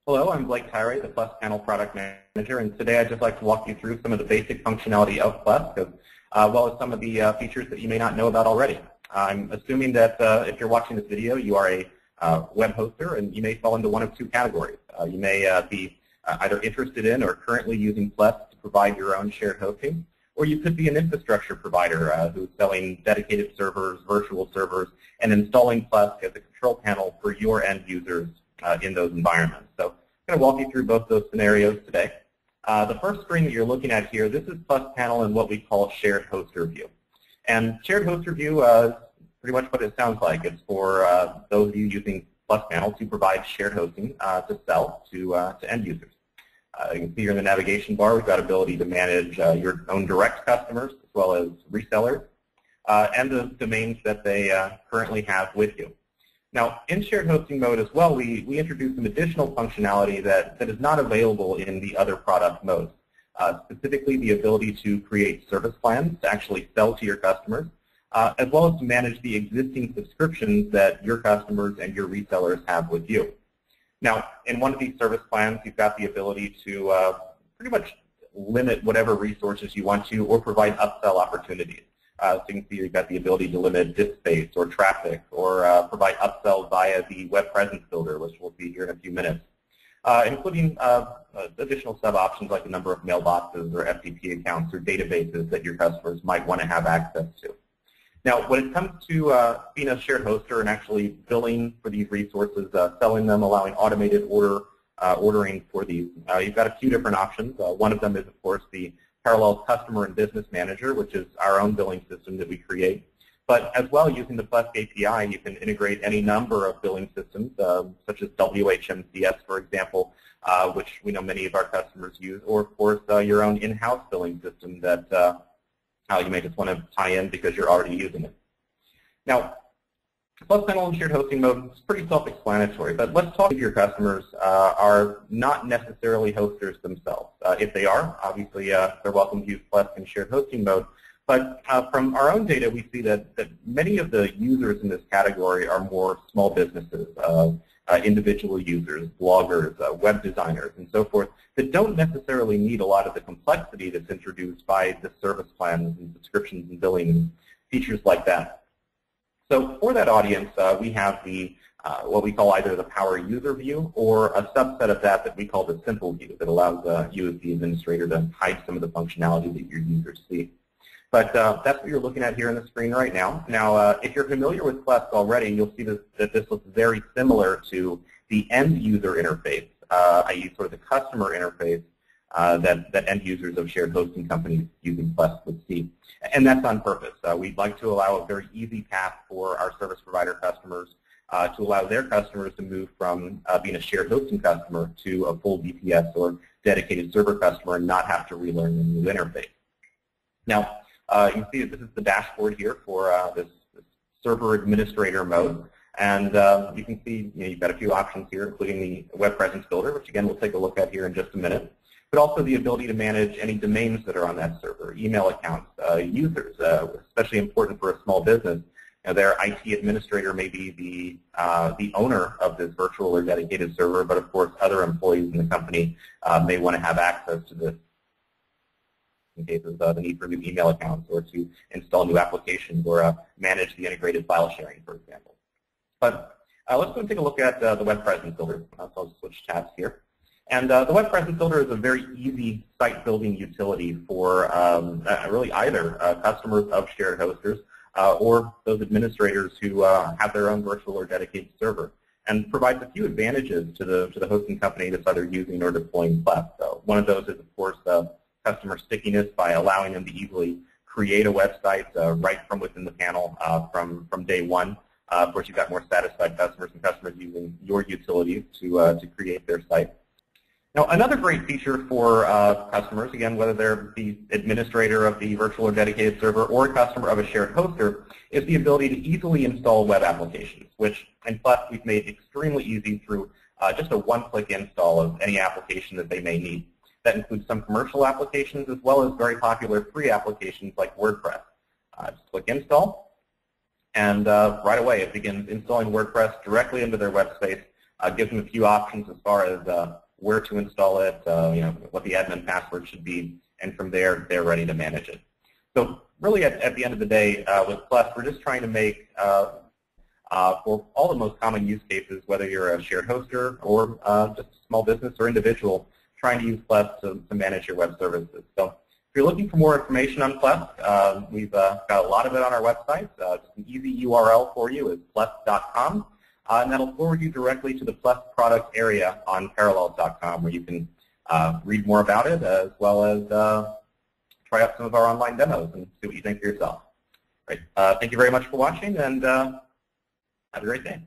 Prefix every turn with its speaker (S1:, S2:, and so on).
S1: Hello, I'm Blake Tyra, the Plesk Panel Product Manager, and today I'd just like to walk you through some of the basic functionality of Plesk, as well as some of the features that you may not know about already. I'm assuming that if you're watching this video, you are a web hoster, and you may fall into one of two categories. You may be either interested in or currently using Plesk to provide your own shared hosting, or you could be an infrastructure provider who's selling dedicated servers, virtual servers, and installing Plesk as a control panel for your end users in those environments. So I'm going to walk you through both those scenarios today. The first screen that you're looking at here, this is Plesk Panel in what we call Shared Hoster View. And Shared Hoster View is pretty much what it sounds like. It's for those of you using Plesk Panel to provide shared hosting to sell to end users. You can see here in the navigation bar, we've got ability to manage your own direct customers as well as resellers and the domains that they currently have with you. Now, in shared hosting mode as well, we introduced some additional functionality that is not available in the other product modes, specifically the ability to create service plans to actually sell to your customers, as well as to manage the existing subscriptions that your customers and your resellers have with you. Now, in one of these service plans, you've got the ability to pretty much limit whatever resources you want to or provide upsell opportunities. So you can see you've got the ability to limit disk space or traffic or provide upsells via the web presence builder, which we'll see here in a few minutes, including additional sub-options like the number of mailboxes or FTP accounts or databases that your customers might want to have access to. Now, when it comes to being a shared hoster and actually billing for these resources, selling them, allowing automated ordering for these, you've got a few different options. One of them is, of course, the Parallels Customer and Business Manager, which is our own billing system that we create. But as well, using the Plesk API, you can integrate any number of billing systems, such as WHMCS, for example, which we know many of our customers use, or, of course, your own in-house billing system that you may just want to tie in because you're already using it. Now, Plesk Panel and shared hosting mode is pretty self-explanatory, but let's talk if your customers are not necessarily hosters themselves. If they are, obviously they're welcome to use Plesk in shared hosting mode. But from our own data, we see that many of the users in this category are more small businesses, individual users, bloggers, web designers, and so forth, that don't necessarily need a lot of the complexity that's introduced by the service plans and subscriptions and billing and features like that. So for that audience, we have the what we call either the Power User View or a subset of that we call the Simple View that allows you as the administrator to hide some of the functionality that your users see. But that's what you're looking at here on the screen right now. Now, if you're familiar with Plesk already, you'll see that this looks very similar to the end user interface, i.e. sort of the customer interface that end users of shared hosting companies using Plesk would see. And that's on purpose. We'd like to allow a very easy path for our service provider customers to allow their customers to move from being a shared hosting customer to a full VPS or dedicated server customer and not have to relearn the new interface. Now, you can see that this is the dashboard here for this server administrator mode. And you can see you've got a few options here, including the web presence builder, which again we'll take a look at here in just a minute, but also the ability to manage any domains that are on that server, email accounts, users, especially important for a small business. Their IT administrator may be the owner of this virtual or dedicated server, but of course other employees in the company may want to have access to this in case of the need for new email accounts or to install new applications or manage the integrated file sharing, for example. But let's go and take a look at the web presence builder. So I'll switch tabs here. And the web presence builder is a very easy site building utility for really either customers of shared hosters or those administrators who have their own virtual or dedicated server, and provides a few advantages to the hosting company that's either using or deploying Plesk. So one of those is, of course, customer stickiness by allowing them to easily create a website right from within the panel from day one. Of course, you've got more satisfied customers and customers using your utilities to create their site. Now, another great feature for customers, again, whether they're the administrator of the virtual or dedicated server or a customer of a shared hoster, is the ability to easily install web applications, which in Plesk we've made extremely easy through just a one-click install of any application that they may need. That includes some commercial applications as well as very popular free applications like WordPress. Just click Install, and right away it begins installing WordPress directly into their web space, gives them a few options as far as where to install it, what the admin password should be, and from there, they're ready to manage it. So really, at the end of the day, with Plesk, we're just trying to make, for all the most common use cases, whether you're a shared hoster or just a small business or individual, trying to use Plesk to manage your web services. So if you're looking for more information on Plesk, we've got a lot of it on our website. Just an easy URL for you is plesk.com. And that'll forward you directly to the Plesk product area on Parallels.com, where you can read more about it, as well as try out some of our online demos and see what you think for yourself. Great. Thank you very much for watching, and have a great day.